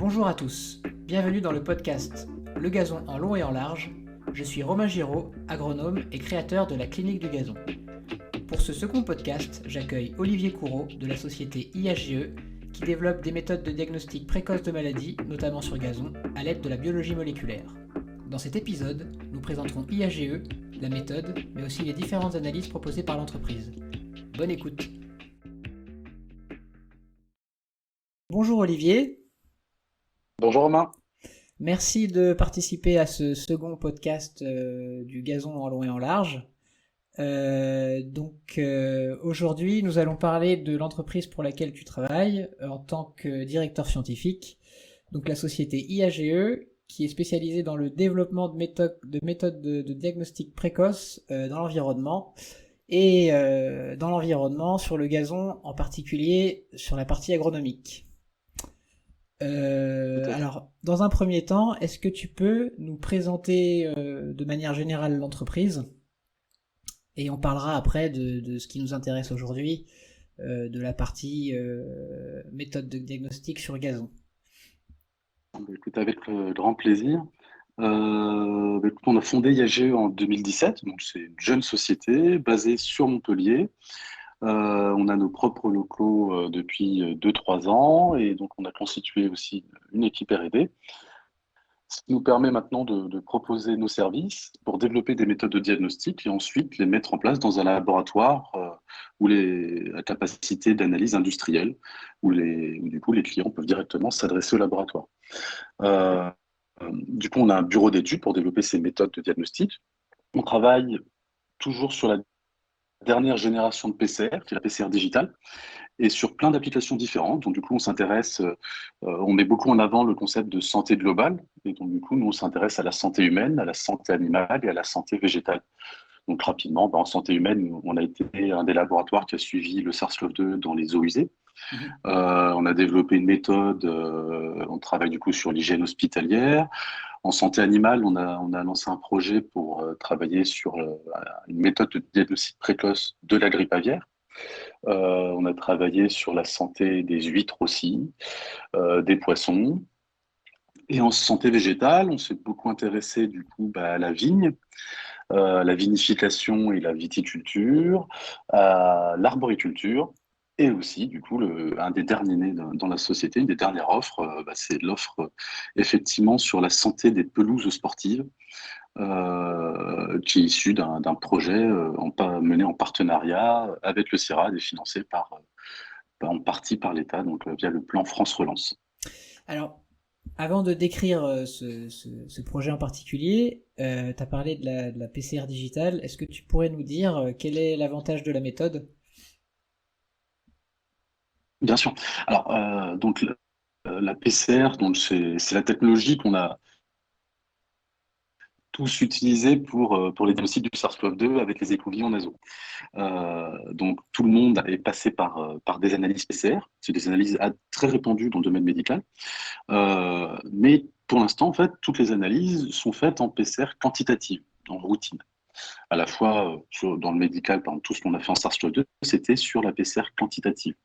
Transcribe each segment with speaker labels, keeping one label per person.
Speaker 1: Bonjour à tous, bienvenue dans le podcast Le gazon en long et en large. Je suis Romain Giraud, agronome et créateur de la Clinique du Gazon. Pour ce second podcast, j'accueille Olivier Courreau de la société IHGE qui développe des méthodes de diagnostic précoce de maladies, notamment sur gazon, à l'aide de la biologie moléculaire. Dans cet épisode, nous présenterons IHGE, la méthode, mais aussi les différentes analyses proposées par l'entreprise. Bonne écoute. Bonjour Olivier.
Speaker 2: Bonjour Romain.
Speaker 1: Merci de participer à ce second podcast du gazon en long et en large. Aujourd'hui, nous allons parler de l'entreprise pour laquelle tu travailles en tant que directeur scientifique, donc la société IHGE, qui est spécialisée dans le développement de méthodes de diagnostic précoce dans l'environnement et dans l'environnement sur le gazon, en particulier sur la partie agronomique. Alors, dans un premier temps, est-ce que tu peux nous présenter de manière générale l'entreprise? Et on parlera après de ce qui nous intéresse aujourd'hui, de la partie méthode de diagnostic sur gazon.
Speaker 2: Écoute, avec grand plaisir. Écoute, on a fondé IAGE en 2017, donc c'est une jeune société basée sur Montpellier. On a nos propres locaux depuis 2-3 ans et donc on a constitué aussi une équipe R&D, ce qui nous permet maintenant de proposer nos services pour développer des méthodes de diagnostic et ensuite les mettre en place dans un laboratoire où la capacité d'analyse industrielle, où du coup les clients peuvent directement s'adresser au laboratoire. Euh, du coup, on a un bureau d'études pour développer ces méthodes de diagnostic. On travaille toujours sur la dernière génération de PCR, qui est la PCR digitale, et sur plein d'applications différentes. Donc, du coup, on met beaucoup en avant le concept de santé globale. Et donc, du coup, nous, on s'intéresse à la santé humaine, à la santé animale et à la santé végétale. Donc, rapidement, en santé humaine, on a été un des laboratoires qui a suivi le SARS-CoV-2 dans les eaux usées.
Speaker 1: Mhm.
Speaker 2: On a développé une méthode, on travaille du coup sur l'hygiène hospitalière. En santé animale, on a lancé un projet pour travailler sur une méthode de diagnostic précoce de la grippe aviaire. On a travaillé sur la santé des huîtres aussi, des poissons. Et en santé végétale, on s'est beaucoup intéressé du coup à la vigne, à la vinification et la viticulture, à l'arboriculture. Et aussi, du coup, un des derniers nés dans la société, une des dernières offres, c'est l'offre effectivement sur la santé des pelouses sportives, qui est issue d'un projet mené en partenariat avec le CIRAD et financé en partie par l'État, donc via le plan France Relance.
Speaker 1: Alors, avant de décrire ce projet en particulier, tu as parlé de la PCR digitale. Est-ce que tu pourrais nous dire quel est l'avantage de la méthode?
Speaker 2: Bien sûr. Alors, la PCR, donc c'est la technologie qu'on a tous utilisée pour les diagnostics du SARS-CoV-2 avec les écouvillons nasaux. Donc, tout le monde est passé par des analyses PCR. C'est des analyses très répandues dans le domaine médical. Mais pour l'instant, en fait, toutes les analyses sont faites en PCR quantitative, en routine. À la fois dans le médical, par exemple, tout ce qu'on a fait en SARS-CoV-2, c'était sur la PCR quantitative.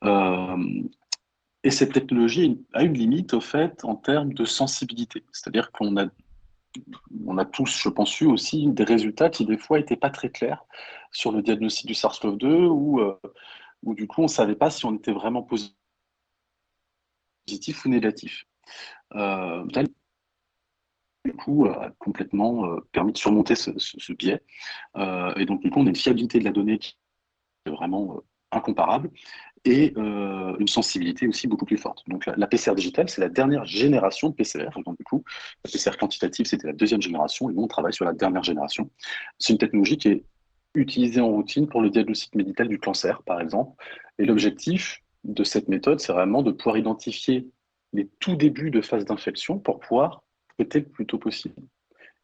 Speaker 2: Euh, et cette technologie a une limite, au fait, en termes de sensibilité. C'est-à-dire on a tous, je pense, eu aussi des résultats qui, des fois, n'étaient pas très clairs sur le diagnostic du SARS-CoV-2, où du coup, on ne savait pas si on était vraiment positif ou négatif. Tel, du coup, a complètement permis de surmonter ce biais. Et donc, du coup, on a une fiabilité de la donnée qui est vraiment incomparable et une sensibilité aussi beaucoup plus forte. Donc, la PCR digitale, c'est la dernière génération de PCR. Donc, du coup, la PCR quantitative, c'était la deuxième génération et nous, on travaille sur la dernière génération. C'est une technologie qui est utilisée en routine pour le diagnostic médical du cancer, par exemple. Et
Speaker 1: Mhm.
Speaker 2: l'objectif de cette méthode, c'est vraiment de pouvoir identifier les tout débuts de phase d'infection pour pouvoir traiter le plus tôt possible.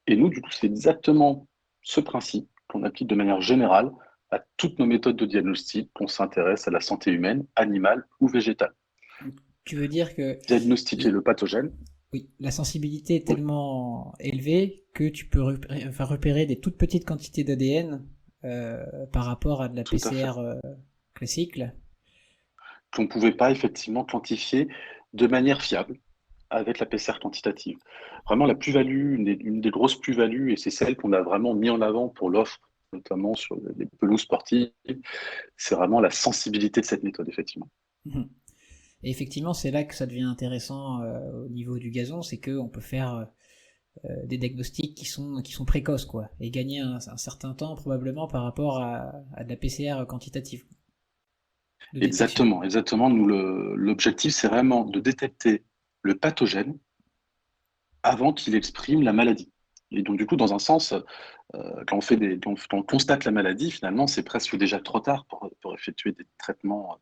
Speaker 2: Et nous, du coup, c'est exactement ce principe qu'on applique de manière générale à toutes nos méthodes de diagnostic, qu'on s'intéresse à la santé humaine, animale ou végétale.
Speaker 1: Donc, tu veux dire que
Speaker 2: Diagnostiquer le pathogène,
Speaker 1: oui, la sensibilité est
Speaker 2: oui,
Speaker 1: tellement élevée que tu peux repérer des toutes petites quantités d'ADN par rapport à de la
Speaker 2: tout à fait.
Speaker 1: PCR classique. Là.
Speaker 2: Qu'on ne pouvait pas effectivement quantifier de manière fiable. avec la PCR quantitative. Vraiment, la plus-value, une des grosses plus-values, et c'est celle qu'on a vraiment mis en avant pour l'offre, notamment sur les pelouses sportives, c'est vraiment la sensibilité de cette méthode, effectivement.
Speaker 1: Mhm. Et effectivement, c'est là que ça devient intéressant au niveau du gazon, c'est qu'on peut faire des diagnostics qui sont précoces, quoi, et gagner un certain temps probablement par rapport à de la PCR quantitative de détection.
Speaker 2: Exactement, exactement. Nous, l'objectif, c'est vraiment de détecter le pathogène avant qu'il exprime la maladie. Et donc, du coup, dans un sens, quand on constate la maladie, finalement, c'est presque déjà trop tard pour effectuer des traitements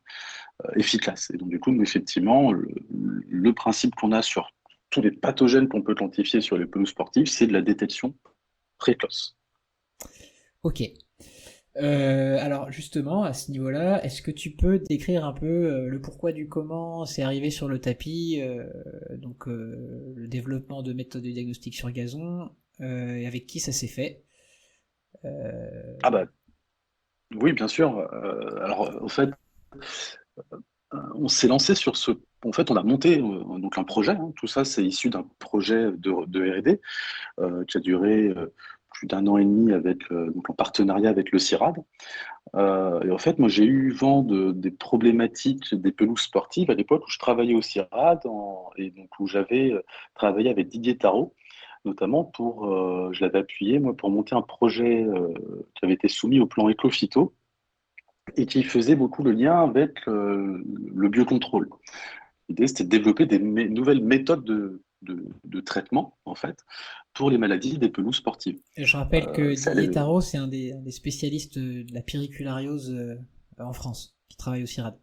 Speaker 2: efficaces. Et donc, du coup, nous, effectivement, le principe qu'on a sur tous les pathogènes qu'on peut quantifier sur les pelouses sportives, c'est de la détection précoce.
Speaker 1: Ok. Alors justement, à ce niveau-là, est-ce que tu peux décrire un peu le pourquoi du comment c'est arrivé sur le tapis, le développement de méthodes de diagnostic sur gazon, et avec qui ça s'est fait?
Speaker 2: Ah bah oui, bien sûr. Alors, au fait, on s'est lancé sur ce. En fait, on a monté donc un projet, hein. Tout ça, c'est issu d'un projet de R&D qui a duré plus d'un an et demi donc en partenariat avec le CIRAD. Et en fait, moi, j'ai eu vent des problématiques des pelouses sportives à l'époque où je travaillais au CIRAD et donc où j'avais travaillé avec Didier Tarot, notamment je l'avais appuyé moi pour monter un projet qui avait été soumis au plan Éco-Phyto et qui faisait beaucoup le lien avec le biocontrôle. L'idée, c'était de développer des nouvelles méthodes de traitement, en fait, pour les maladies des pelouses sportives.
Speaker 1: Et je rappelle que
Speaker 2: Ça allait-
Speaker 1: Didier Tarot, c'est un des spécialistes de la périculariose en France, qui travaille au CIRAD.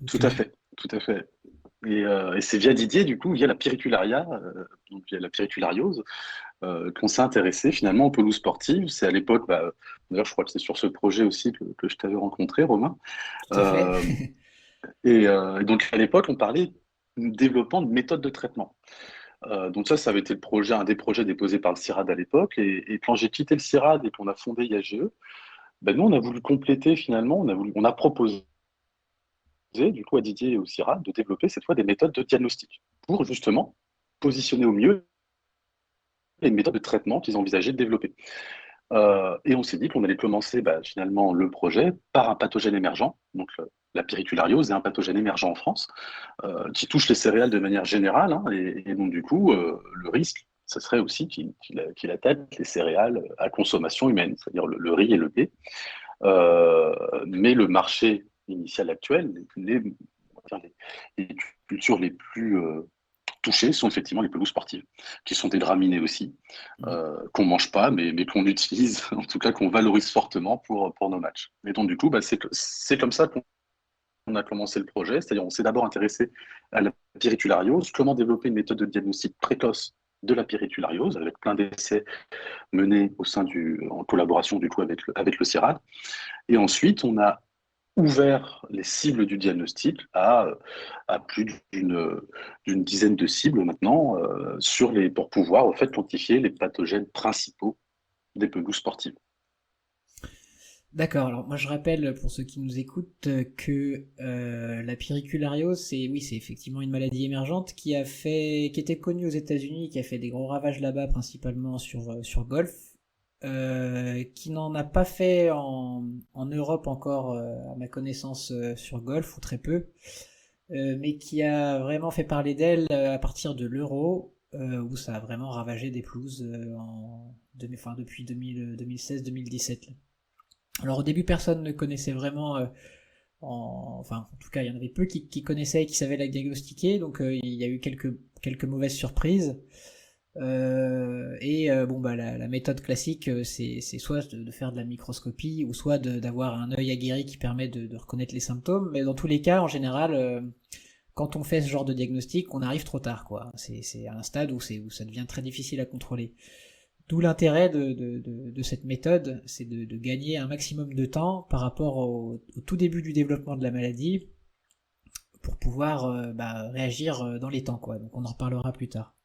Speaker 2: Tout
Speaker 1: Donc,
Speaker 2: à fait, tout à fait. Et c'est via Didier, du coup, donc via la périculariose, qu'on s'est intéressé finalement aux pelouses sportives. C'est à l'époque, d'ailleurs, je crois que c'est sur ce projet aussi que je t'avais rencontré, Romain.
Speaker 1: tout à fait.
Speaker 2: Euh, et donc, à l'époque, on parlait de développement de méthodes de traitement. Donc ça avait été un des projets déposés par le CIRAD à l'époque. Et quand j'ai quitté le CIRAD et qu'on a fondé IAGE, nous, on a voulu compléter finalement, on a proposé du coup à Didier et au CIRAD de développer cette fois des méthodes de diagnostic pour justement positionner au mieux les méthodes de traitement qu'ils envisageaient de développer. Et on s'est dit qu'on allait commencer finalement le projet par un pathogène émergent, donc la périculariose est un pathogène émergent en France, qui touche les céréales de manière générale, hein, et donc du coup, le risque, ce serait aussi qu'il attaque les céréales à consommation humaine, c'est-à-dire le riz et le blé. Mais le marché initial actuel, on va dire les cultures les plus touchées sont effectivement les pelouses sportives, qui sont des graminées aussi, qu'on mange pas, mais qu'on utilise, en tout cas qu'on valorise fortement pour nos matchs. Et donc du coup, c'est comme ça qu'on a commencé le projet, c'est-à-dire on s'est d'abord intéressé à la périculariose, comment développer une méthode de diagnostic précoce de la périculariose, avec plein d'essais menés en collaboration du coup avec le CIRAD. Et ensuite, on a ouvert les cibles du diagnostic à plus d'une dizaine de cibles maintenant pour pouvoir en fait quantifier les pathogènes principaux des pelouses sportives.
Speaker 1: D'accord, alors moi je rappelle pour ceux qui nous écoutent que la périculariose, c'est effectivement une maladie émergente qui était connue aux États-Unis, qui a fait des gros ravages là-bas, principalement sur golf, qui n'en a pas fait en Europe encore, à ma connaissance, sur golf, ou très peu, mais qui a vraiment fait parler d'elle à partir de l'Euro, où ça a vraiment ravagé des pelouses depuis 2016-2017. Alors au début, personne ne connaissait vraiment, enfin en tout cas, il y en avait peu qui connaissaient et qui savaient la diagnostiquer, donc il y a eu quelques mauvaises surprises. La méthode classique, c'est soit de faire de la microscopie, ou soit d'avoir un œil aguerri qui permet de reconnaître les symptômes, mais dans tous les cas, en général, quand on fait ce genre de diagnostic, on arrive trop tard, quoi. C'est à un stade où ça devient très difficile à contrôler. D'où l'intérêt de cette méthode, c'est de gagner un maximum de temps par rapport au tout début du développement de la maladie, pour pouvoir réagir dans les temps, quoi. Donc on en reparlera plus tard.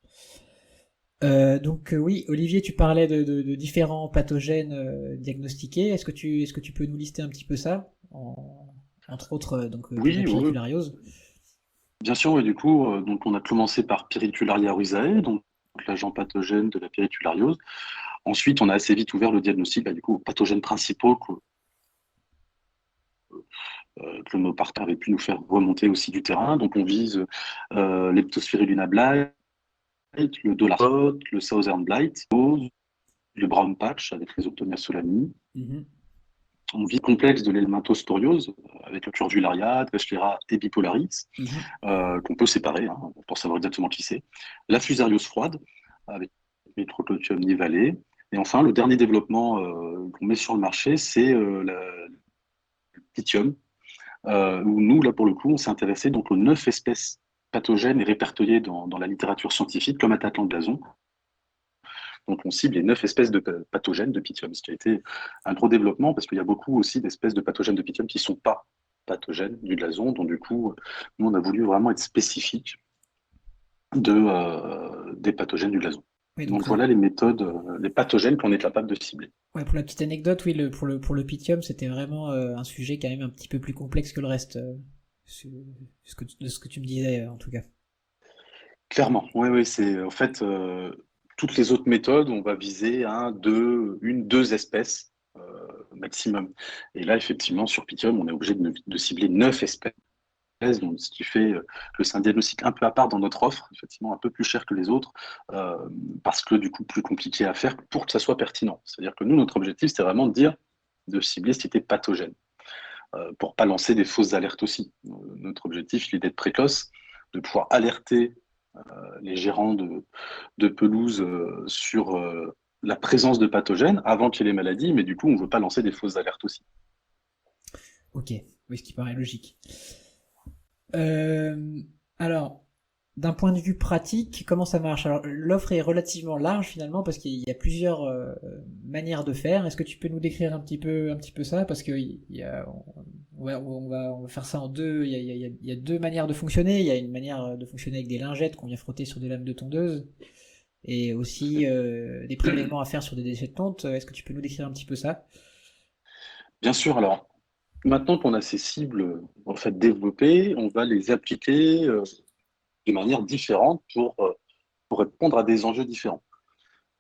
Speaker 1: Oui, Olivier, tu parlais de différents pathogènes diagnostiqués. Est-ce que tu peux nous lister un petit peu ça, entre autres la
Speaker 2: Oui, oui,
Speaker 1: périculariose?
Speaker 2: Bien sûr, et du coup, donc on a commencé par Pyrrhicularia ruizae, donc l'agent pathogène de la pyrrhiculariose. Ensuite, on a assez vite ouvert le diagnostic du coup, aux pathogènes principaux que nos partenaires avaient pu nous faire remonter aussi du terrain. Donc on vise l'Leptospirulina blight, le Dollarot, le Southern blight, le brown patch avec les Octomia solani.
Speaker 1: Mhm.
Speaker 2: On vise le complexe de l'helminthosporiose avec le Turdularia, Treschlera et Bipolaris,
Speaker 1: Mhm.
Speaker 2: qu'on peut séparer pour savoir exactement qui c'est. La fusariose froide avec Metroclotium nivalis. Et enfin, le dernier développement qu'on met sur le marché, c'est le Pythium, où nous, là, pour le coup, on s'est intéressé donc, aux 9 espèces pathogènes et répertoriées dans la littérature scientifique comme attaquant de gazon. Donc, on cible les 9 espèces de pathogènes de Pythium, ce qui a été un gros développement parce qu'il y a beaucoup aussi d'espèces de pathogènes de Pythium qui ne sont pas pathogènes du gazon. Donc, du coup, nous, on a voulu vraiment être spécifique des pathogènes du gazon.
Speaker 1: Oui, donc
Speaker 2: Donc, voilà les méthodes, les pathogènes qu'on est capable de cibler.
Speaker 1: ouais, pour la petite anecdote, oui, pour le Pythium, c'était vraiment un sujet quand même un petit peu plus complexe que le reste, de ce que tu me disais en tout cas.
Speaker 2: Clairement, oui, oui, c'est en fait toutes les autres méthodes, on va viser deux espèces maximum. Et là, effectivement, sur Pythium, on est obligé de cibler 9 espèces, donc, ce qui fait que c'est un diagnostic un peu à part dans notre offre, effectivement un peu plus cher que les autres, euh, parce que du coup plus compliqué à faire pour que ça soit pertinent. C'est-à-dire que nous, notre objectif, c'est vraiment de cibler ce qui était pathogène, pour pas lancer des fausses alertes aussi. Notre objectif, il est d'être précoce, de pouvoir alerter les gérants de pelouse sur la présence de pathogènes avant qu'il y ait les maladies, mais du coup, on ne veut pas lancer des fausses alertes aussi.
Speaker 1: Ok, oui, ce qui paraît logique. Euh, alors, d'un point de vue pratique, comment ça marche? Alors, l'offre est relativement large finalement parce qu'il y a plusieurs manières de faire. Est-ce que tu peux nous décrire un petit peu ça? Parce que on va faire ça en deux. Il y a deux manières de fonctionner. Il y a une manière de fonctionner avec des lingettes qu'on vient frotter sur des lames de tondeuse et aussi des prélèvements à faire sur des déchets de tonte. Est-ce que tu peux nous décrire un petit peu ça?
Speaker 2: Bien sûr, alors, maintenant qu'on a ces cibles en fait développées, on va les appliquer de manière différente pour répondre à des enjeux différents.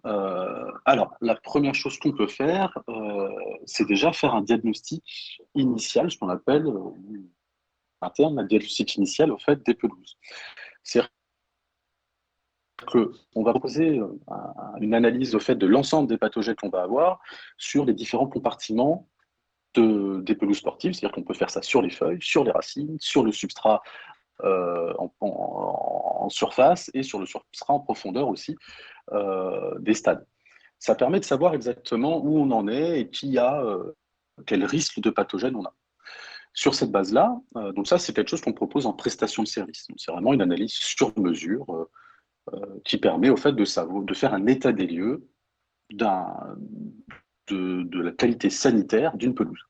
Speaker 2: Alors, la première chose qu'on peut faire, c'est déjà faire un diagnostic initial, ce qu'on appelle un terme, un diagnostic initial au fait des pelouses. C'est-à-dire qu'on va proposer une analyse au fait de l'ensemble des pathogènes qu'on va avoir sur les différents compartiments des pelouses sportives, c'est-à-dire qu'on peut faire ça sur les feuilles, sur les racines, sur le substrat en surface et sur le substrat en profondeur aussi des stades. Ça permet de savoir exactement où on en est et quel risque de pathogène on a. Sur cette base-là, donc ça c'est quelque chose qu'on propose en prestation de service. Donc, c'est vraiment une analyse sur mesure qui permet au fait de faire un état des lieux d'un, de la qualité sanitaire d'une pelouse.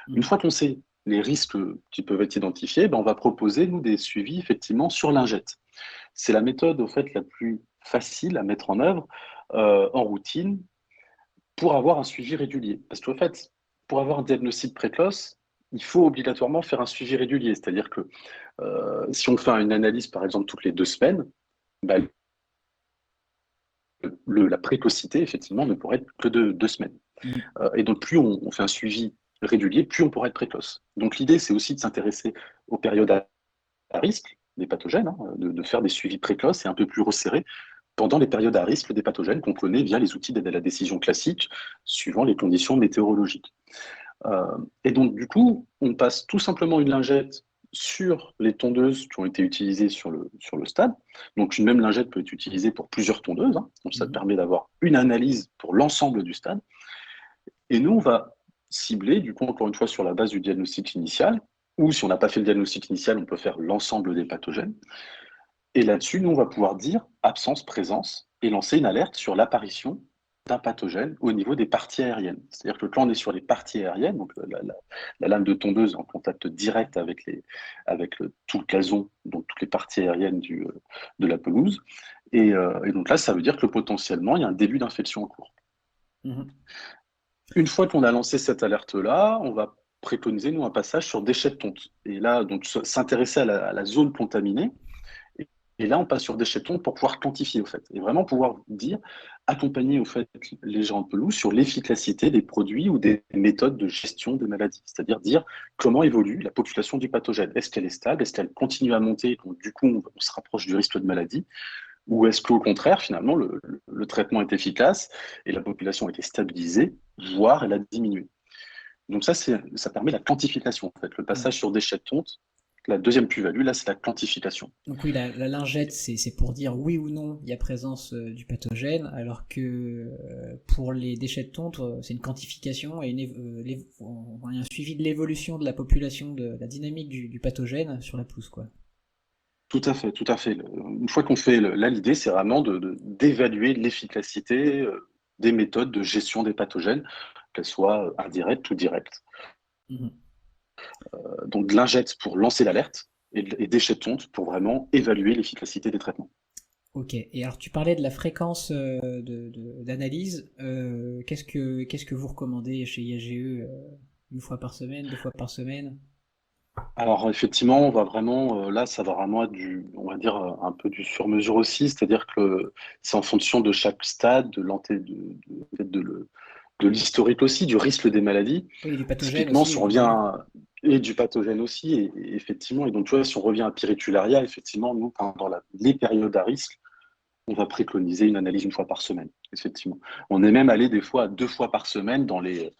Speaker 2: Une
Speaker 1: Mhm.
Speaker 2: fois qu'on sait les risques qui peuvent être identifiés, ben on va proposer, nous, des suivis effectivement sur lingette. C'est la méthode, au fait, la plus facile à mettre en œuvre en routine pour avoir un suivi régulier. Parce qu'au fait, pour avoir un diagnostic précoce, il faut obligatoirement faire un suivi régulier. C'est-à-dire que si on fait une analyse, par exemple, toutes les 2 semaines, ben, la précocité, effectivement, ne pourrait être que de 2 semaines.
Speaker 1: Mhm.
Speaker 2: Et donc, plus on fait un suivi régulier, plus on pourra être précoce. Donc, l'idée, c'est aussi de s'intéresser aux périodes à risque des pathogènes, de faire des suivis précoces et un peu plus resserrés pendant les périodes à risque des pathogènes qu'on connaît via les outils d'aide à la décision classiques, suivant les conditions météorologiques. Et donc, du coup, on passe tout simplement une lingette sur les tondeuses qui ont été utilisées sur le stade. Donc, une même lingette peut être utilisée pour plusieurs tondeuses. Donc, ça
Speaker 1: Mhm.
Speaker 2: permet d'avoir une analyse pour l'ensemble du stade. Et nous, on va cibler, du coup, encore une fois, sur la base du diagnostic initial, ou si on n'a pas fait le diagnostic initial, on peut faire l'ensemble des pathogènes. Et là-dessus, nous, on va pouvoir dire absence, présence, et lancer une alerte sur l'apparition d'un pathogène au niveau des parties aériennes. C'est-à-dire que quand on est sur les parties aériennes, donc la lame de tondeuse en contact direct avec tout le gazon, donc toutes les parties aériennes de la pelouse, et donc là, ça veut dire que potentiellement, il y a un début d'infection en cours.
Speaker 1: Mhm.
Speaker 2: Une fois qu'on a lancé cette alerte-là, on va préconisé, nous, un passage sur déchets de tonte. Et là, donc, s'intéresser à la zone contaminée. Et là, on passe sur déchets de tonte pour pouvoir quantifier, au fait. Et vraiment pouvoir dire, accompagner, au fait, les gens de pelouse sur l'efficacité des produits ou des méthodes de gestion des maladies. C'est-à-dire dire comment évolue la population du pathogène. Est-ce qu'elle est stable? Est-ce qu'elle continue à monter? Donc, du coup, on se rapproche du risque de maladie. Ou est-ce qu'au contraire, finalement, le traitement est efficace et la population a été stabilisée, voire elle a diminué. Donc ça permet la quantification, en fait. Le
Speaker 1: Ouais.
Speaker 2: passage sur déchets de tonte, la deuxième plus-value, là, c'est la quantification.
Speaker 1: Donc oui, la lingette, c'est pour dire oui ou non il y a présence du pathogène, alors que pour les déchets de tonte, c'est une quantification et il y a un suivi de l'évolution de la population, de la dynamique du pathogène sur la pelouse, quoi.
Speaker 2: Tout à fait, tout à fait. Une fois qu'on fait là, l'idée, c'est vraiment d'évaluer l'efficacité des méthodes de gestion des pathogènes, qu'elles soient indirectes ou directes.
Speaker 1: Mhm.
Speaker 2: Donc de l'ingette pour lancer l'alerte et déchets de tonte pour vraiment évaluer l'efficacité des traitements.
Speaker 1: Ok. Et alors tu parlais de la fréquence d'analyse. Qu'est-ce que vous recommandez chez IAGE, une fois par semaine, deux fois par semaine?
Speaker 2: Alors effectivement, on va vraiment, là, ça va vraiment être on va dire un peu du sur-mesure aussi, c'est-à-dire que c'est en fonction de chaque stade, de l'historique aussi, du risque des maladies.
Speaker 1: Oui, du pathogène
Speaker 2: Typiquement,
Speaker 1: aussi,
Speaker 2: si on revient
Speaker 1: évidemment.
Speaker 2: et du pathogène aussi, et effectivement, et donc tu vois, si on revient à Pyrrhitullaria, effectivement, nous, pendant les périodes à risque, on va préconiser une analyse une fois par semaine, effectivement. On est même allé des fois à 2 fois par semaine dans les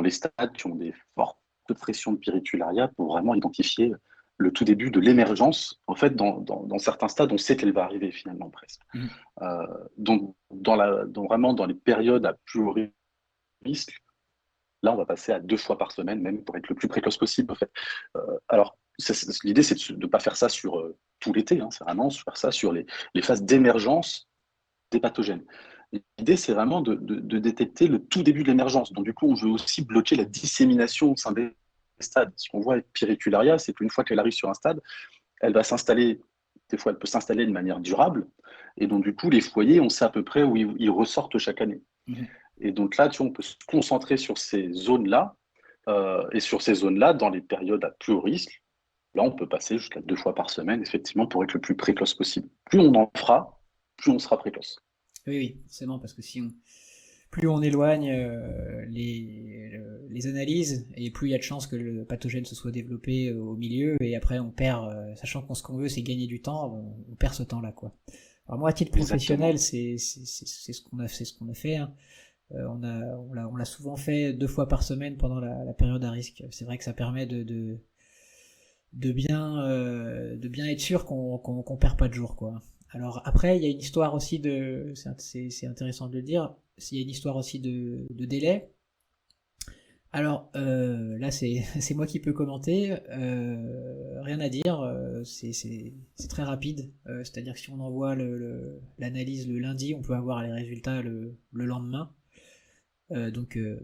Speaker 2: stades qui ont des fortes pressions de pyrrhitullaria pour vraiment identifier le tout début de l'émergence. En fait, dans certains stades, on sait qu'elle va arriver finalement presque.
Speaker 1: Mhm.
Speaker 2: Euh, donc, vraiment dans les périodes à plus haut risque, là, on va passer à 2 fois par semaine, même pour être le plus précoce possible, en fait. Alors, l'idée, c'est de ne pas faire ça sur tout l'été, hein, c'est vraiment faire ça sur les phases d'émergence des pathogènes. L'idée, c'est vraiment de détecter le tout début de l'émergence. Donc, du coup, on veut aussi bloquer la dissémination au sein des stades. Ce qu'on voit avec Pyrrhitullaria, c'est qu'une fois qu'elle arrive sur un stade, elle va s'installer, des fois, elle peut s'installer de manière durable. Et donc, du coup, les foyers, on sait à peu près où ils ressortent chaque année.
Speaker 1: Mhm.
Speaker 2: Et donc là, tu vois, on peut se concentrer sur ces zones-là. Et sur ces zones-là, dans les périodes à plus haut risque, là, on peut passer jusqu'à 2 fois par semaine, effectivement, pour être le plus précoce possible. Plus on en fera, plus on sera précoce.
Speaker 1: Oui, oui, forcément, parce que plus on éloigne les analyses, et plus il y a de chances que le pathogène se soit développé au milieu, et après on perd, sachant qu'on ce qu'on veut c'est gagner du temps, on perd ce temps-là, quoi. Alors moi, à titre
Speaker 2: Exactement.
Speaker 1: professionnel, c'est ce qu'on a fait, hein. On l'a souvent fait deux fois par semaine pendant la période à risque. C'est vrai que ça permet de bien être sûr qu'on perd pas de jour, quoi. Alors après, il y a une histoire aussi c'est intéressant de le dire, il y a une histoire aussi de délai. Alors là, c'est moi qui peux commenter. Rien à dire, c'est très rapide. C'est-à-dire que si on envoie l'analyse le lundi, on peut avoir les résultats le lendemain.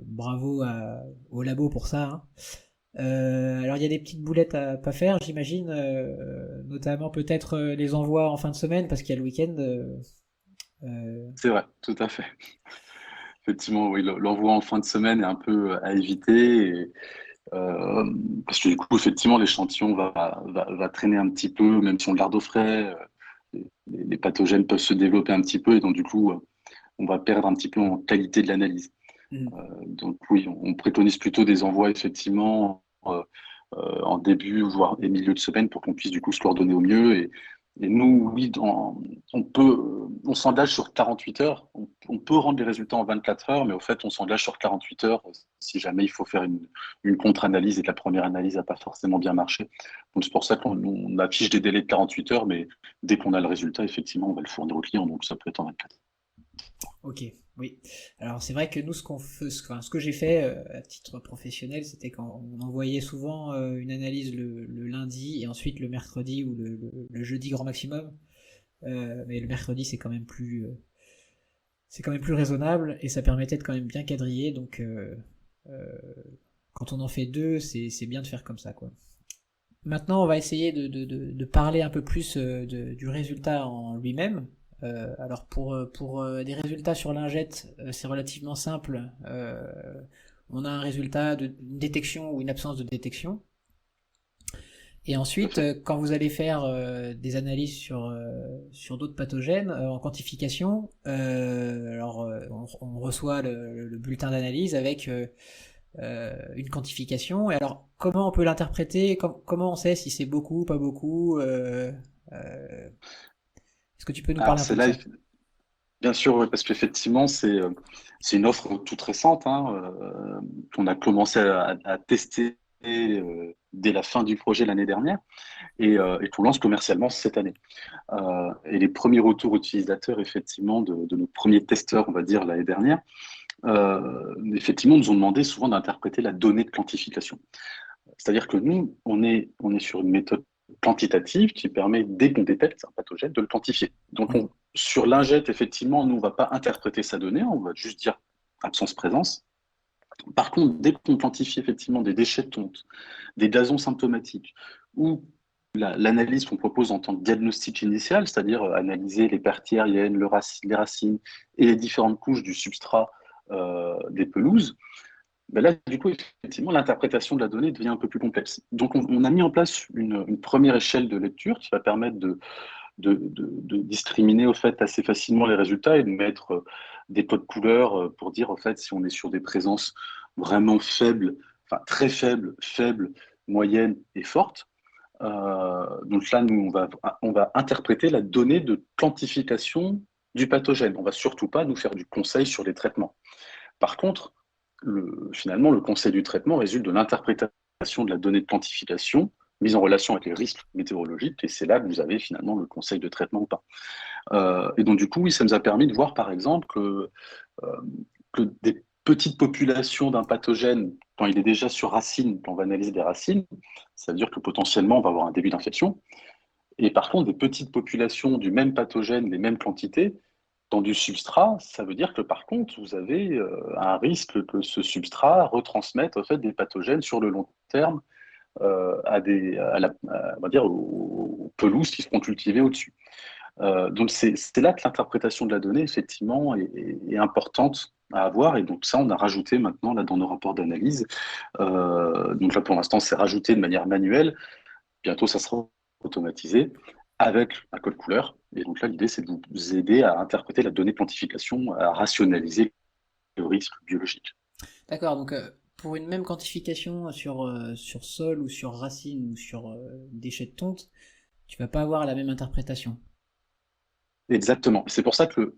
Speaker 1: Bravo au labo pour ça, hein. Alors il y a des petites boulettes à pas faire, j'imagine, notamment peut-être les envois en fin de semaine parce qu'il y a le week-end.
Speaker 2: C'est vrai, tout à fait. Effectivement, oui, l'envoi en fin de semaine est un peu à éviter. Parce que du coup, effectivement, l'échantillon va traîner un petit peu, même si on le garde au frais. Les pathogènes peuvent se développer un petit peu et donc du coup, on va perdre un petit peu en qualité de l'analyse.
Speaker 1: Mhm.
Speaker 2: Donc oui, on préconise plutôt des envois effectivement en début voire et milieu de semaine pour qu'on puisse du coup se coordonner au mieux. Et nous, oui, on s'engage sur 48 heures. On peut rendre les résultats en 24 heures, mais au fait, on s'engage sur 48 heures si jamais il faut faire une contre-analyse et que la première analyse n'a pas forcément bien marché. Donc c'est pour ça qu'on affiche des délais de 48 heures, mais dès qu'on a le résultat, effectivement, on va le fournir au client. Donc ça peut être en 24.
Speaker 1: Ok, oui. Alors c'est vrai que nous, ce que j'ai fait à titre professionnel, c'était quand on envoyait souvent une analyse le lundi et ensuite le mercredi ou le jeudi grand maximum. Mais le mercredi, c'est quand même plus raisonnable et ça permettait de quand même bien quadriller. Euh, Quand on en fait deux, c'est bien de faire comme ça, quoi. Maintenant, on va essayer de parler un peu plus du résultat en lui-même. Alors pour des résultats sur lingette, c'est relativement simple. on a un résultat de détection ou une absence de détection. Et
Speaker 2: Tout à
Speaker 1: ensuite,
Speaker 2: fait.
Speaker 1: quand vous allez faire des analyses sur d'autres pathogènes en quantification, on reçoit le bulletin d'analyse avec une quantification. Et alors, comment on peut l'interpréter? Comment on sait si c'est beaucoup, pas beaucoup? Euh, Est-ce que tu peux nous
Speaker 2: Alors
Speaker 1: parler un peu
Speaker 2: c'est
Speaker 1: de
Speaker 2: là,
Speaker 1: ça?
Speaker 2: bien sûr, ouais, parce qu'effectivement, c'est une offre toute récente, hein, qu'on a commencé à tester dès la fin du projet l'année dernière et qu'on lance commercialement cette année. Et les premiers retours utilisateurs, effectivement, de nos premiers testeurs, on va dire, l'année dernière, effectivement, nous ont demandé souvent d'interpréter la donnée de quantification. C'est-à-dire que nous, on est sur une méthode quantitative qui permet, dès qu'on détecte un pathogène, de le quantifier. Donc,
Speaker 1: Mhm.
Speaker 2: sur l'ingette, effectivement, nous, on ne va pas interpréter sa donnée, on va juste dire absence-présence. Par contre, dès qu'on quantifie effectivement des déchets de tonte, des gazons symptomatiques, ou l'analyse qu'on propose en tant que diagnostic initial, c'est-à-dire analyser les parties aériennes, les racines et les différentes couches du substrat des pelouses, ben là, du coup, effectivement, l'interprétation de la donnée devient un peu plus complexe. Donc, on a mis en place une première échelle de lecture qui va permettre de discriminer au fait assez facilement les résultats et de mettre des codes couleurs pour dire au fait si on est sur des présences vraiment faibles, enfin très faibles, faibles, moyennes et fortes. Donc là, nous, on va interpréter la donnée de quantification du pathogène. On va surtout pas nous faire du conseil sur les traitements. Par contre, finalement, le conseil du traitement résulte de l'interprétation de la donnée de quantification mise en relation avec les risques météorologiques, et c'est là que vous avez finalement le conseil de traitement ou pas. Et donc, du coup, oui, ça nous a permis de voir, par exemple, euh, que des petites populations d'un pathogène, quand il est déjà sur racine, quand on va analyser des racines, ça veut dire que potentiellement, on va avoir un début d'infection. Et par contre, des petites populations du même pathogène, les mêmes quantités, dans du substrat, ça veut dire que par contre, vous avez un risque que ce substrat retransmette en fait, des pathogènes sur le long terme on va dire, aux pelouses qui seront cultivées au-dessus. Donc c'est là que l'interprétation de la donnée, effectivement, est importante à avoir. Et donc ça, on a rajouté maintenant là, dans nos rapports d'analyse. Donc là, pour l'instant, c'est rajouté de manière manuelle. Bientôt, ça sera automatisé avec un code couleur. Et donc là, l'idée, c'est de vous aider à interpréter la donnée de quantification, à rationaliser le risque biologique.
Speaker 1: D'accord, donc pour une même quantification sur sol ou sur racine ou sur déchets de tonte, tu vas pas avoir la même interprétation.
Speaker 2: Exactement. C'est pour ça que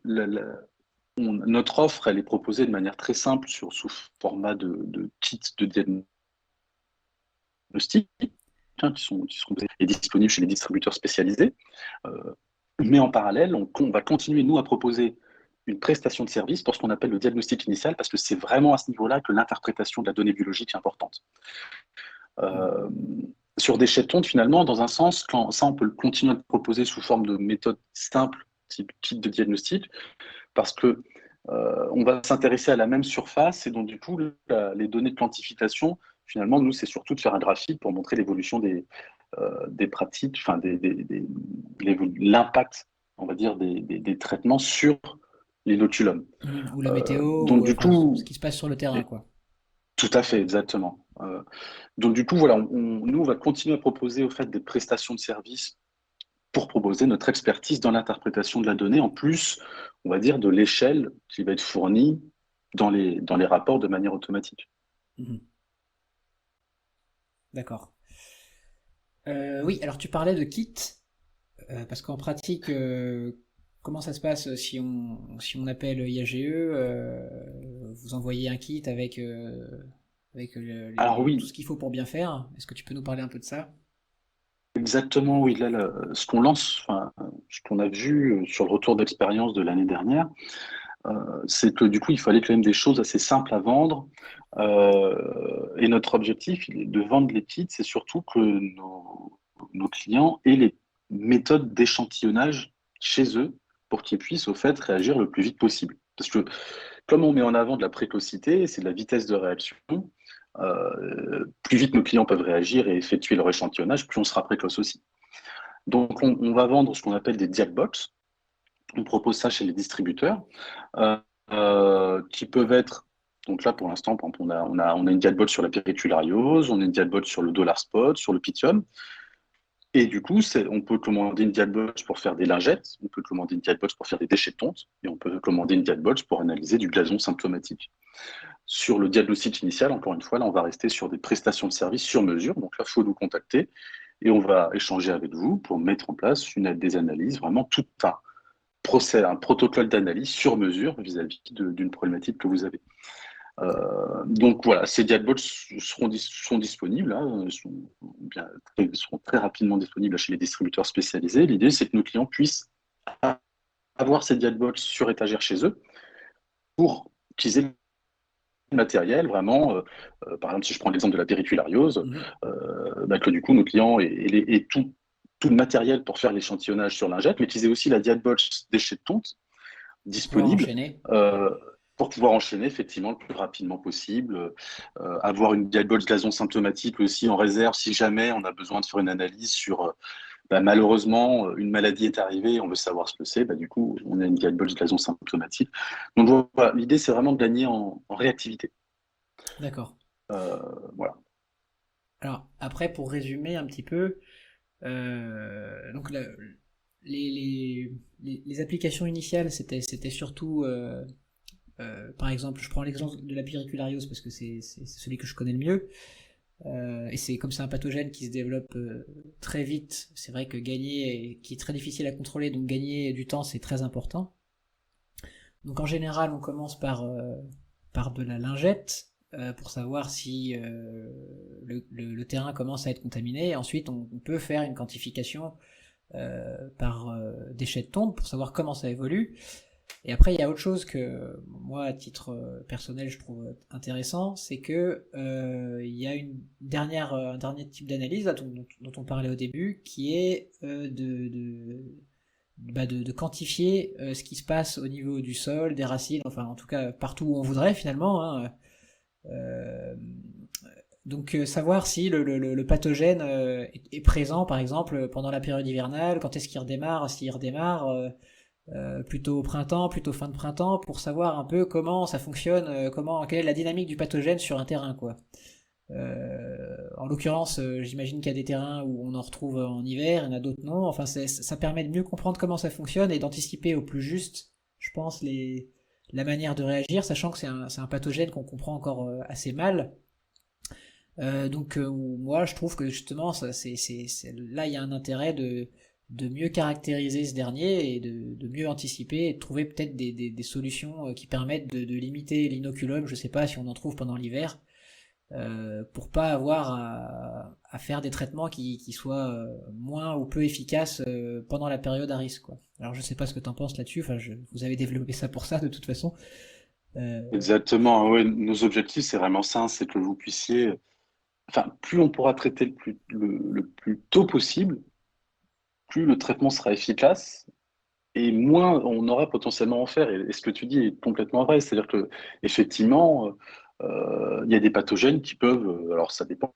Speaker 2: notre offre, elle est proposée de manière très simple sous format de kit de diagnostic, hein, qui sont et disponibles chez les distributeurs spécialisés. Euh, mais en parallèle, on va continuer, nous, à proposer une prestation de service pour ce qu'on appelle le diagnostic initial, parce que c'est vraiment à ce niveau-là que l'interprétation de la donnée biologique est importante.
Speaker 1: Mhm.
Speaker 2: Euh, sur des tonte, finalement, dans un sens, quand ça, on peut le continuer à le proposer sous forme de méthode simple, type kit de diagnostic, parce que on va s'intéresser à la même surface et donc du coup les données de quantification, finalement, nous, c'est surtout de faire un graphique pour montrer l'évolution des pratiques, enfin l'impact, on va dire, des traitements sur l'inoculum.
Speaker 1: Mhm. Ou la météo,
Speaker 2: Donc
Speaker 1: ou
Speaker 2: du
Speaker 1: enfin ce
Speaker 2: coup,
Speaker 1: qui se passe sur le terrain, quoi.
Speaker 2: tout à fait, exactement. Donc du coup, voilà, nous, on va continuer à proposer au fait des prestations de services pour proposer notre expertise dans l'interprétation de la donnée, en plus, on va dire, de l'échelle qui va être fournie dans les rapports de manière automatique.
Speaker 1: Mhm. D'accord. Oui, alors tu parlais de kit, parce qu'en pratique, comment ça se passe si on appelle IAGE, vous envoyez un kit avec
Speaker 2: Alors
Speaker 1: tout
Speaker 2: oui,
Speaker 1: ce qu'il faut pour bien faire. Est-ce que tu peux nous parler un peu de ça?
Speaker 2: exactement, oui. Là, ce qu'on lance, enfin, ce qu'on a vu sur le retour d'expérience de l'année dernière, c'est que du coup, il fallait quand même des choses assez simples à vendre. Et notre objectif de vendre les kits, c'est surtout que nos clients aient les méthodes d'échantillonnage chez eux pour qu'ils puissent au fait réagir le plus vite possible. Parce que comme on met en avant de la précocité, c'est de la vitesse de réaction, plus vite nos clients peuvent réagir et effectuer leur échantillonnage, plus on sera précoce aussi. Donc on va vendre ce qu'on appelle des Diagbox. On propose ça chez les distributeurs, qui peuvent être Donc là, pour l'instant, par exemple, on a une dietbot sur la périculaриose, on a une dietbot sur le dollar spot, sur le pythium. Et du coup, on peut commander une dietbox pour faire des lingettes, on peut commander une dietbox pour faire des déchets de tonte, et on peut commander une dietbox pour analyser du gazon symptomatique. Sur le diagnostic initial, encore une fois, là, on va rester sur des prestations de services sur mesure. Donc là, il faut nous contacter et on va échanger avec vous pour mettre en place des analyses, vraiment tout un procès, un protocole d'analyse sur mesure vis-à-vis d'une problématique que vous avez. Donc voilà, ces dietbots sont disponibles, hein, seront très rapidement disponibles chez les distributeurs spécialisés. L'idée, c'est que nos clients puissent avoir ces dietbots sur étagère chez eux pour qu'ils aient le matériel vraiment. Par exemple, si je prends l'exemple de la périculariose, que du coup, nos clients aient tout le matériel pour faire l'échantillonnage sur lingette, mais qu'ils aient aussi la dietbox déchets de tonte
Speaker 1: Pour pouvoir
Speaker 2: disponible
Speaker 1: enchaîner.
Speaker 2: pour pouvoir enchaîner effectivement le plus rapidement possible, avoir une dietbox gazon symptomatique aussi en réserve si jamais on a besoin de faire une analyse sur malheureusement une maladie est arrivée, on veut savoir ce que c'est, du coup on a une dietbox gazon symptomatique. Donc voilà, l'idée c'est vraiment de gagner en réactivité.
Speaker 1: D'accord.
Speaker 2: Voilà.
Speaker 1: Alors après, pour résumer un petit peu, donc les applications initiales, c'était surtout, par exemple, je prends l'exemple de la périculariose parce que c'est celui que je connais le mieux. Et c'est comme c'est un pathogène qui se développe très vite, c'est vrai que gagner, qui est très difficile à contrôler, donc gagner du temps c'est très important. Donc en général on commence par de la lingette pour savoir si le terrain commence à être contaminé. Et ensuite on peut faire une quantification par déchets de tonte pour savoir comment ça évolue. Et après, il y a autre chose que moi, à titre personnel, je trouve intéressant, c'est que il y a un dernier type d'analyse dont on parlait au début, qui est de quantifier ce qui se passe au niveau du sol, des racines, enfin en tout cas partout où on voudrait finalement. Hein, donc savoir si le pathogène est présent, par exemple, pendant la période hivernale, quand est-ce qu'il redémarre, s'il redémarre. Plutôt au printemps, plutôt fin de printemps, pour savoir un peu comment ça fonctionne, quelle est la dynamique du pathogène sur un terrain, quoi. En l'occurrence, j'imagine qu'il y a des terrains où on en retrouve en hiver, il y en a d'autres non. Enfin, ça permet de mieux comprendre comment ça fonctionne et d'anticiper au plus juste, je pense, la manière de réagir, sachant que c'est un pathogène qu'on comprend encore assez mal. Donc moi, je trouve que justement, là, il y a un intérêt de mieux caractériser ce dernier et de mieux anticiper et de trouver peut-être des solutions qui permettent de limiter l'inoculum, je sais pas si on en trouve pendant l'hiver, pour pas avoir à faire des traitements qui soient moins ou peu efficaces pendant la période à risque, quoi. Alors je sais pas ce que t'en penses là-dessus, enfin vous avez développé ça pour ça de toute façon. Euh,
Speaker 2: Exactement, ouais, nos objectifs c'est vraiment ça, c'est que vous puissiez, enfin plus on pourra traiter le plus tôt possible, plus le traitement sera efficace et moins on aura potentiellement à en faire. Et ce que tu dis est complètement vrai. C'est-à-dire que effectivement, il y a des pathogènes qui peuvent, alors ça dépend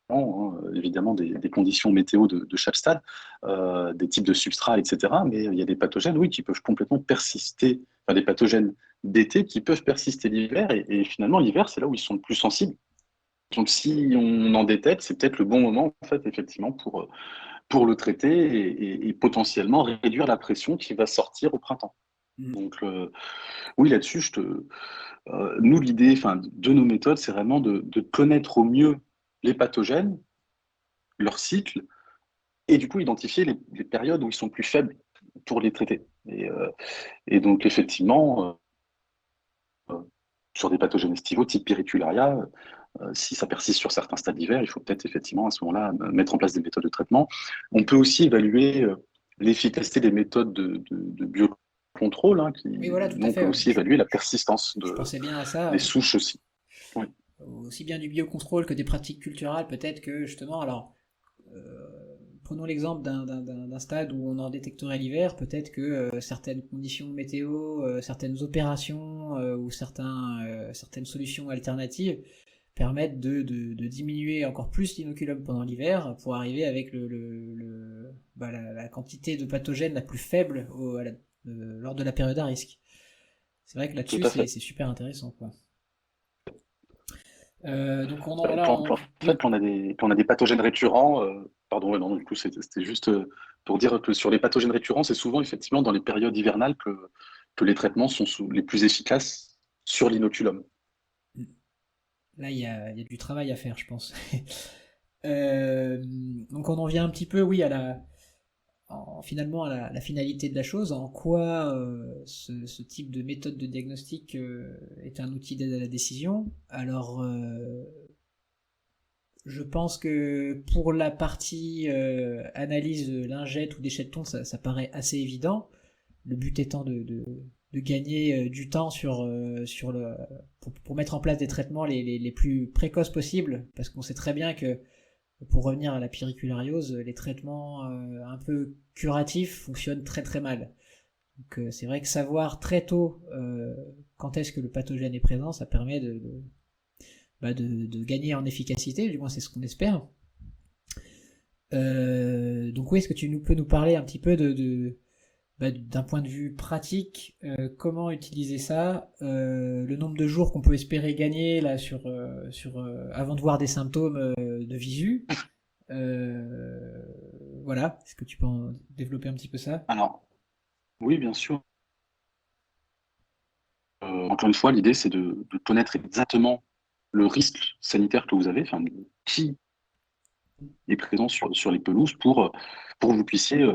Speaker 2: hein, évidemment des conditions météo de chaque stade, des types de substrats, etc. Mais il y a des pathogènes, oui, qui peuvent complètement persister, enfin des pathogènes d'été qui peuvent persister l'hiver. Et finalement, l'hiver, c'est là où ils sont le plus sensibles. Donc si on en détecte, c'est peut-être le bon moment, en fait, effectivement, pour le traiter et potentiellement réduire la pression qui va sortir au printemps.
Speaker 1: mm,
Speaker 2: Donc, oui, là-dessus, nous, l'idée enfin, de nos méthodes, c'est vraiment de connaître au mieux les pathogènes, leur cycle, et du coup, identifier les périodes où ils sont plus faibles pour les traiter. Et donc, effectivement, sur des pathogènes estivaux type péricularia, si ça persiste sur certains stades d'hiver, il faut peut-être effectivement à ce moment-là mettre en place des méthodes de traitement. On peut aussi évaluer l'efficacité des méthodes de biocontrôle, hein,
Speaker 1: oui, voilà, tout
Speaker 2: nous,
Speaker 1: à
Speaker 2: on peut
Speaker 1: fait.
Speaker 2: aussi évaluer la persistance
Speaker 1: Je pensais bien à ça.
Speaker 2: des souches aussi. Oui,
Speaker 1: Aussi bien du biocontrôle que des pratiques culturales, peut-être que justement, alors, prenons l'exemple d'un stade où on en détecterait l'hiver, peut-être que certaines conditions météo, certaines opérations ou certaines solutions alternatives permettent de diminuer encore plus l'inoculum pendant l'hiver pour arriver avec la quantité de pathogènes la plus faible lors de la période à risque. C'est vrai que
Speaker 2: tout
Speaker 1: là-dessus,
Speaker 2: à
Speaker 1: c'est
Speaker 2: fait.
Speaker 1: super intéressant, quoi. Donc
Speaker 2: En fait,
Speaker 1: oui,
Speaker 2: quand on a des pathogènes récurrents, pardon, ouais, non, du coup, c'était juste pour dire que sur les pathogènes récurrents, c'est souvent effectivement dans les périodes hivernales que les traitements sont les plus efficaces sur l'inoculum.
Speaker 1: là il y a du travail à faire, je pense. Euh, donc on en vient un petit peu, oui, finalement à la finalité de la chose, en quoi ce type de méthode de diagnostic est un outil d'aide à la décision. Alors, je pense que pour la partie analyse de lingettes ou déchets de tonte, ça paraît assez évident. Le but étant de gagner du temps pour mettre en place des traitements les plus précoces possibles, parce qu'on sait très bien que pour revenir à la périculariose, les traitements un peu curatifs fonctionnent très très mal. Donc c'est vrai que savoir très tôt quand est-ce que le pathogène est présent, ça permet de gagner en efficacité, du moins c'est ce qu'on espère. Donc oui, est-ce que peux nous parler un petit peu d'un point de vue pratique, comment utiliser ça, le nombre de jours qu'on peut espérer gagner là avant de voir des symptômes de visu. Euh, voilà, est-ce que tu peux en développer un petit peu ça?
Speaker 2: Alors, oui, bien sûr. Encore une fois, l'idée, c'est de connaître exactement le risque sanitaire que vous avez, enfin, qui est présent sur les pelouses pour que vous puissiez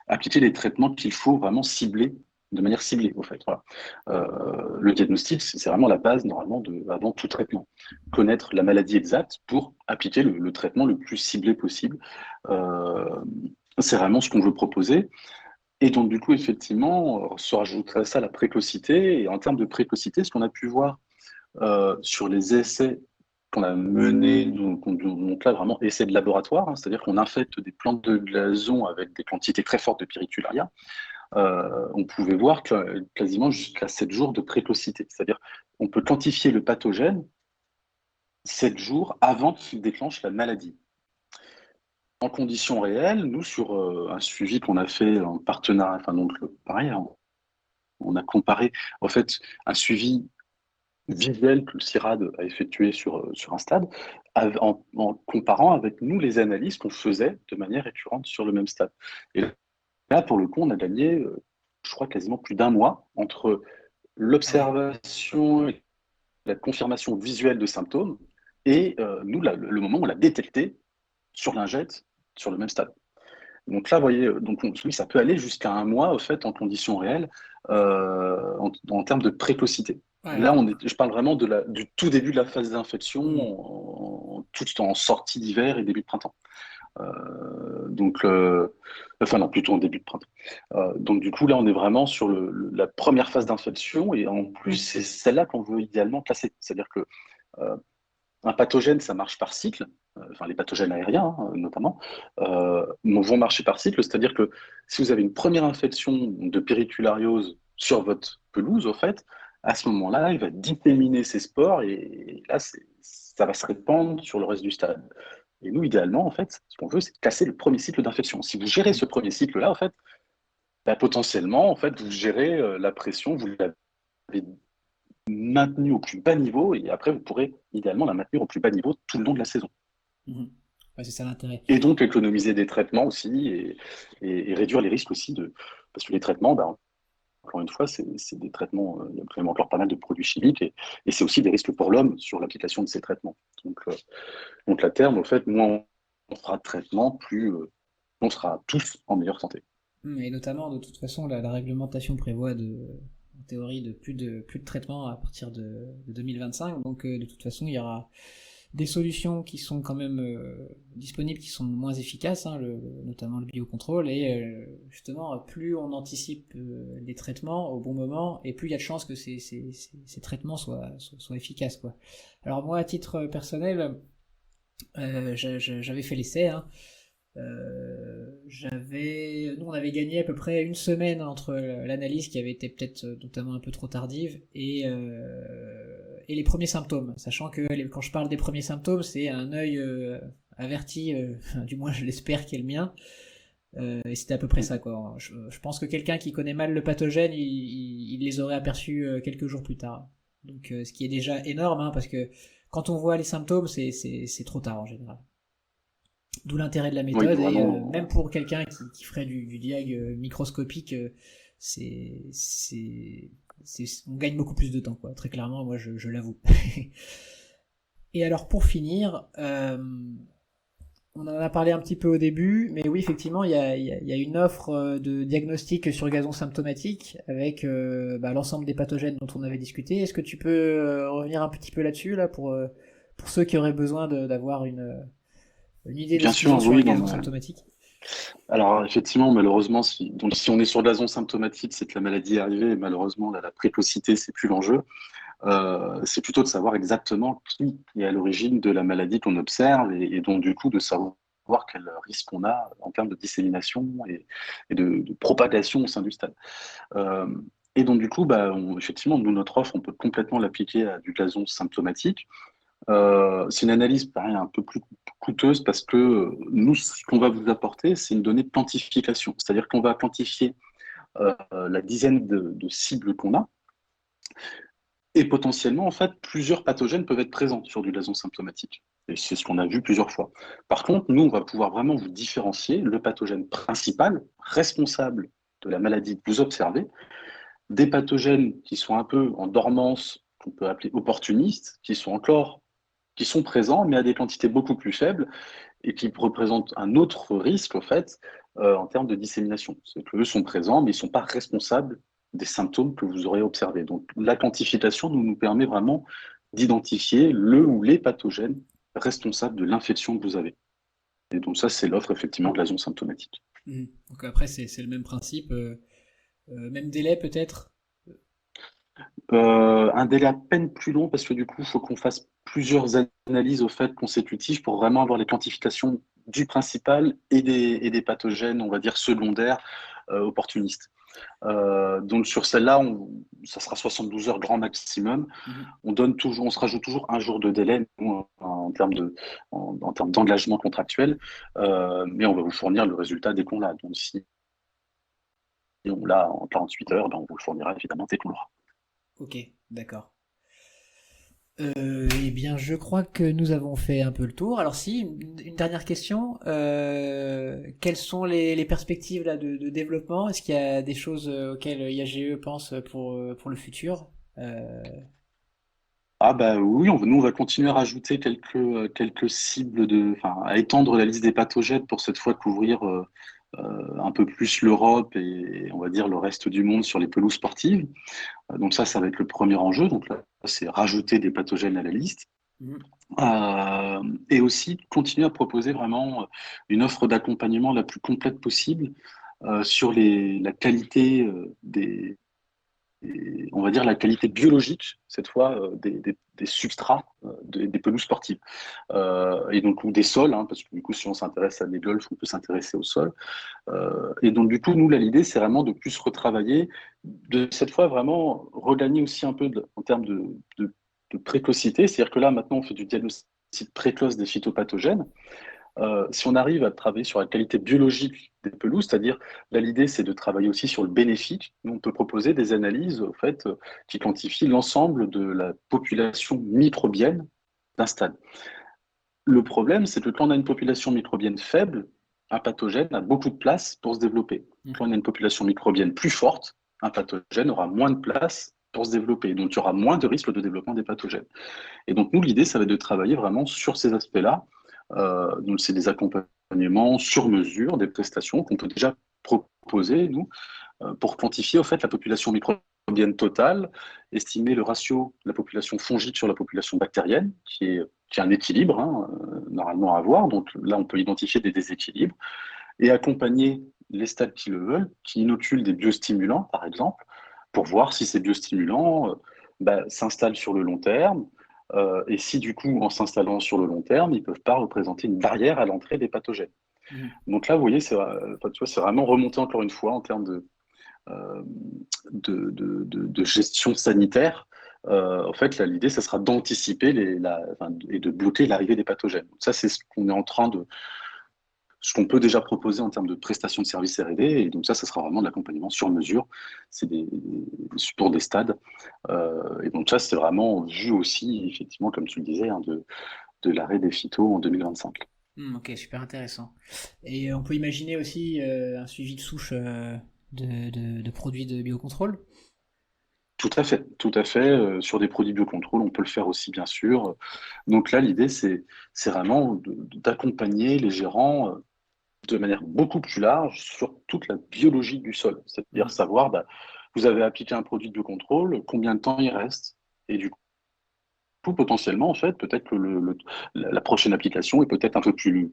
Speaker 2: appliquer les traitements qu'il faut vraiment cibler de manière ciblée, au fait. Voilà. Le diagnostic, c'est vraiment la base, normalement, avant tout traitement. Connaître la maladie exacte pour appliquer le traitement le plus ciblé possible. Euh, c'est vraiment ce qu'on veut proposer. Et donc, du coup, effectivement, se rajouterait à ça la précocité. Et en termes de précocité, ce qu'on a pu voir sur les essais qu'on a menés, donc là, vraiment, essais de laboratoire, hein, c'est-à-dire qu'on infecte des plantes de gazon avec des quantités très fortes de péricularia, on pouvait voir quasiment jusqu'à 7 jours de précocité. C'est-à-dire on peut quantifier le pathogène 7 jours avant qu'il déclenche la maladie. En conditions réelles, nous, sur un suivi qu'on a fait en partenariat, enfin donc pareil, hein, on a comparé en fait un suivi visuel que le CIRAD a effectué sur un stade, en comparant avec nous les analyses qu'on faisait de manière récurrente sur le même stade. Et là, pour le coup, on a gagné, je crois, quasiment plus d'un mois entre
Speaker 1: Ah ouais.
Speaker 2: l'observation et la confirmation visuelle de symptômes et nous, le moment où on l'a détecté sur lingette, sur le même stade. Donc là, vous voyez, oui, ça peut aller jusqu'à un mois, au fait, en conditions réelles, en termes de précocité.
Speaker 1: Ouais.
Speaker 2: Là, je parle vraiment du tout début de la phase d'infection,
Speaker 1: Hmm.
Speaker 2: tout en sortie d'hiver et début de printemps. Donc, enfin non, plutôt en début de printemps. Donc du coup, là, on est vraiment sur la première phase d'infection et en plus, c'est celle-là qu'on veut idéalement classer. C'est-à-dire que euh, un pathogène, ça marche par cycle, enfin les pathogènes aériens notamment, vont marcher par cycle, c'est-à-dire que si vous avez une première infection de périculariose sur votre pelouse, au fait, à ce moment-là, il va disséminer ses spores et là, ça va se répandre sur le reste du stade. Et nous, idéalement, en fait, ce qu'on veut, c'est casser le premier cycle d'infection. Si vous gérez ce premier cycle-là, en fait, bah, potentiellement, en fait, vous gérez la pression, vous l'avez maintenue au plus bas niveau, et après, vous pourrez idéalement la maintenir au plus bas niveau tout le long de la saison.
Speaker 1: Mhm. Ouais, c'est ça l'intérêt.
Speaker 2: Et donc économiser des traitements aussi, et réduire les risques aussi parce que les traitements, bah, encore une fois, c'est des traitements, il y a quand même encore pas mal de produits chimiques, et c'est aussi des risques pour l'homme sur l'application de ces traitements. Donc à terme, au fait, moins on fera de traitements, plus on sera tous en meilleure santé.
Speaker 1: Et notamment, de toute façon, la réglementation prévoit en théorie plus de traitement à partir de 2025. Donc, de toute façon, il y aura des solutions qui sont quand même disponibles, qui sont moins efficaces, hein, notamment le biocontrôle. Et justement, plus on anticipe les traitements au bon moment, et plus il y a de chances que ces traitements soient efficaces, quoi. Alors moi, à titre personnel, j'avais fait l'essai, hein. Nous on avait gagné à peu près une semaine entre l'analyse qui avait été peut-être notamment un peu trop tardive et les premiers symptômes, sachant que quand je parle des premiers symptômes, c'est un œil averti, du moins je l'espère qui est le mien, et c'était à peu près ça quoi. Je pense que quelqu'un qui connaît mal le pathogène, il les aurait aperçus quelques jours plus tard. Donc ce qui est déjà énorme, hein, parce que quand on voit les symptômes, c'est trop tard en général. D'où l'intérêt de la
Speaker 2: Oui,
Speaker 1: méthode, et même
Speaker 2: vraiment.
Speaker 1: pour quelqu'un qui ferait du diag microscopique, c'est, c'est, on gagne beaucoup plus de temps, quoi. Très clairement, moi je l'avoue. Et alors pour finir, on en a parlé un petit peu au début, mais oui, effectivement, il y a une offre de diagnostic sur gazon symptomatique avec l'ensemble des pathogènes dont on avait discuté. Est-ce que tu peux revenir un petit peu là-dessus, là, pour ceux qui auraient besoin d'avoir une idée de
Speaker 2: Bien
Speaker 1: ce qu'ils
Speaker 2: sûr,
Speaker 1: ont sur un
Speaker 2: oui, non,
Speaker 1: gazon
Speaker 2: mais
Speaker 1: symptomatique?
Speaker 2: alors effectivement, malheureusement, si on est sur gazon symptomatique, c'est que la maladie est arrivée, et malheureusement, là, la précocité, c'est plus l'enjeu. C'est plutôt de savoir exactement qui est à l'origine de la maladie qu'on observe, et donc du coup de savoir quel risque on a en termes de dissémination et de propagation au sein du stade. Euh, et donc du coup, effectivement, nous, notre offre, on peut complètement l'appliquer à du gazon symptomatique. C'est une analyse, pareil, un peu plus coûteuse parce que nous, ce qu'on va vous apporter, c'est une donnée de quantification. C'est-à-dire qu'on va quantifier la dizaine de cibles qu'on a, et potentiellement, en fait, plusieurs pathogènes peuvent être présents sur du gazon symptomatique. Et c'est ce qu'on a vu plusieurs fois. Par contre, nous, on va pouvoir vraiment vous différencier le pathogène principal, responsable de la maladie que vous observez, des pathogènes qui sont un peu en dormance, qu'on peut appeler opportunistes, qui sont présents, mais à des quantités beaucoup plus faibles, et qui représentent un autre risque, au fait, en termes de dissémination. C'est qu'eux sont présents, mais ils ne sont pas responsables des symptômes que vous aurez observés. Donc, la quantification nous permet vraiment d'identifier le ou les pathogènes responsables de l'infection que vous avez. Et donc, ça, c'est l'offre, effectivement, de la zone symptomatique.
Speaker 1: Mhm. Donc après, c'est le même principe, même délai peut-être.
Speaker 2: Un délai à peine plus long parce que du coup, il faut qu'on fasse plusieurs analyses au fait consécutives pour vraiment avoir les quantifications du principal et des pathogènes, on va dire, secondaires, opportunistes. Donc sur celle-là, ça sera 72 heures grand maximum.
Speaker 1: Mhm.
Speaker 2: On se rajoute toujours un jour de délai nous, en termes d'engagement contractuel, mais on va vous fournir le résultat dès qu'on l'a. Donc si on l'a en 48 heures, on vous le fournira évidemment dès qu'on l'aura.
Speaker 1: Ok, d'accord. Eh bien, je crois que nous avons fait un peu le tour. Alors si, une dernière question. Quelles sont les perspectives là, de développement? Est-ce qu'il y a des choses auxquelles IAGE pense pour le futur? Euh,
Speaker 2: Ah bah oui, nous on va continuer à rajouter quelques cibles enfin, à étendre la liste des pathogènes pour cette fois couvrir un peu plus l'Europe et on va dire le reste du monde sur les pelouses sportives. Donc ça va être le premier enjeu. Donc là, c'est rajouter des pathogènes à la liste.
Speaker 1: mhm,
Speaker 2: Et aussi continuer à proposer vraiment une offre d'accompagnement la plus complète possible sur la qualité on va dire la qualité biologique, cette fois, des substrats des pelouses sportives. Et donc, ou des sols, hein, parce que du coup, si on s'intéresse à des golfs, on peut s'intéresser au sol. Et donc, du coup, nous, là, l'idée, c'est vraiment de plus retravailler, de cette fois, vraiment regagner aussi un peu en termes de précocité. C'est-à-dire que là, maintenant, on fait du diagnostic précoce des phytopathogènes. Si on arrive à travailler sur la qualité biologique des pelouses, c'est-à-dire, là, l'idée, c'est de travailler aussi sur le bénéfice. Nous, on peut proposer des analyses, au fait, qui quantifient l'ensemble de la population microbienne d'un stade. Le problème, c'est que quand on a une population microbienne faible, un pathogène a beaucoup de place pour se développer. Quand on a une population microbienne plus forte, un pathogène aura moins de place pour se développer. Donc, il y aura moins de risques de développement des pathogènes. Et donc, nous, l'idée, ça va être de travailler vraiment sur ces aspects-là. Donc, c'est des accompagnements sur mesure, des prestations qu'on peut déjà proposer, nous, pour quantifier, au fait, la population microbienne totale, estimer le ratio de la population fongique sur la population bactérienne, qui est un équilibre, hein, normalement à avoir. Donc là, on peut identifier des déséquilibres et accompagner les stades qui le veulent, qui inoculent des biostimulants, par exemple, pour voir si ces biostimulants s'installent sur le long terme. Et si du coup, en s'installant sur le long terme, ils ne peuvent pas représenter une barrière à l'entrée des pathogènes.
Speaker 1: mhm.
Speaker 2: Donc là, vous voyez, enfin, tu vois, c'est vraiment remonté encore une fois en termes euh, de gestion sanitaire. En fait, là, l'idée, ça sera d'anticiper et de bloquer l'arrivée des pathogènes. Ça, c'est ce qu'on est en train ce qu'on peut déjà proposer en termes de prestations de services R&D. Et donc ça sera vraiment de l'accompagnement sur mesure. C'est pour des stades. Et donc ça, c'est vraiment vu aussi, effectivement, comme tu le disais, hein, de l'arrêt des phytos en 2025.
Speaker 1: Ok, super intéressant. Et on peut imaginer aussi un suivi de souche de produits de biocontrôle?
Speaker 2: Tout à fait, tout à fait. Sur des produits biocontrôle, on peut le faire aussi, bien sûr. Donc là, l'idée, c'est vraiment d'accompagner les gérants de manière beaucoup plus large sur toute la biologie du sol. C'est-à-dire
Speaker 1: Hmm.
Speaker 2: savoir, bah, vous avez appliqué un produit de biocontrôle, combien de temps il reste? Et du coup, potentiellement, en fait, peut-être que la prochaine application est peut-être un peu plus,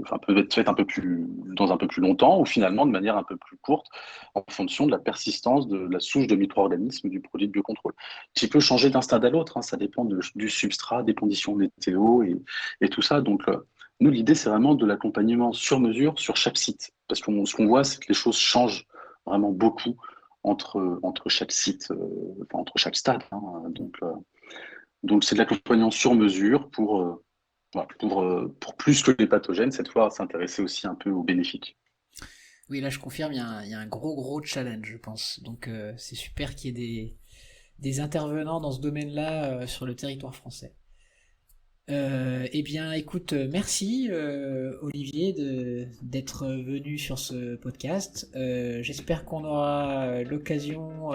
Speaker 2: enfin, peut être faite un peu plus, dans un peu plus longtemps, ou finalement de manière un peu plus courte, en fonction de la persistance de la souche de micro-organismes du produit de biocontrôle. Qui peut changer d'un stade à l'autre, hein, ça dépend du substrat, des conditions météo et tout ça. Donc, nous, l'idée, c'est vraiment de l'accompagnement sur mesure sur chaque site. Parce que ce qu'on voit, c'est que les choses changent vraiment beaucoup entre chaque site, enfin, entre chaque stade, hein. Donc, c'est de l'accompagnement sur mesure voilà, pour plus que les pathogènes, cette fois, s'intéresser aussi un peu aux bénéfiques.
Speaker 1: Oui, là je confirme, il y a un gros challenge, je pense. Donc c'est super qu'il y ait des intervenants dans ce domaine-là sur le territoire français. Eh bien, écoute, merci Olivier d'être venu sur ce podcast. J'espère qu'on aura l'occasion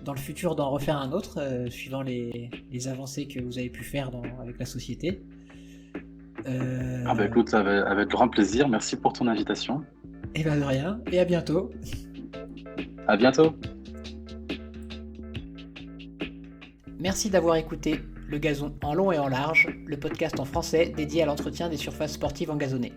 Speaker 1: dans le futur d'en refaire un autre, suivant les avancées que vous avez pu faire avec la société.
Speaker 2: Ah bah écoute, avec grand plaisir. Merci pour ton invitation.
Speaker 1: Et ben de rien, et à bientôt.
Speaker 2: À bientôt.
Speaker 1: Merci d'avoir écouté Le Gazon en long et en large, le podcast en français dédié à l'entretien des surfaces sportives engazonnées.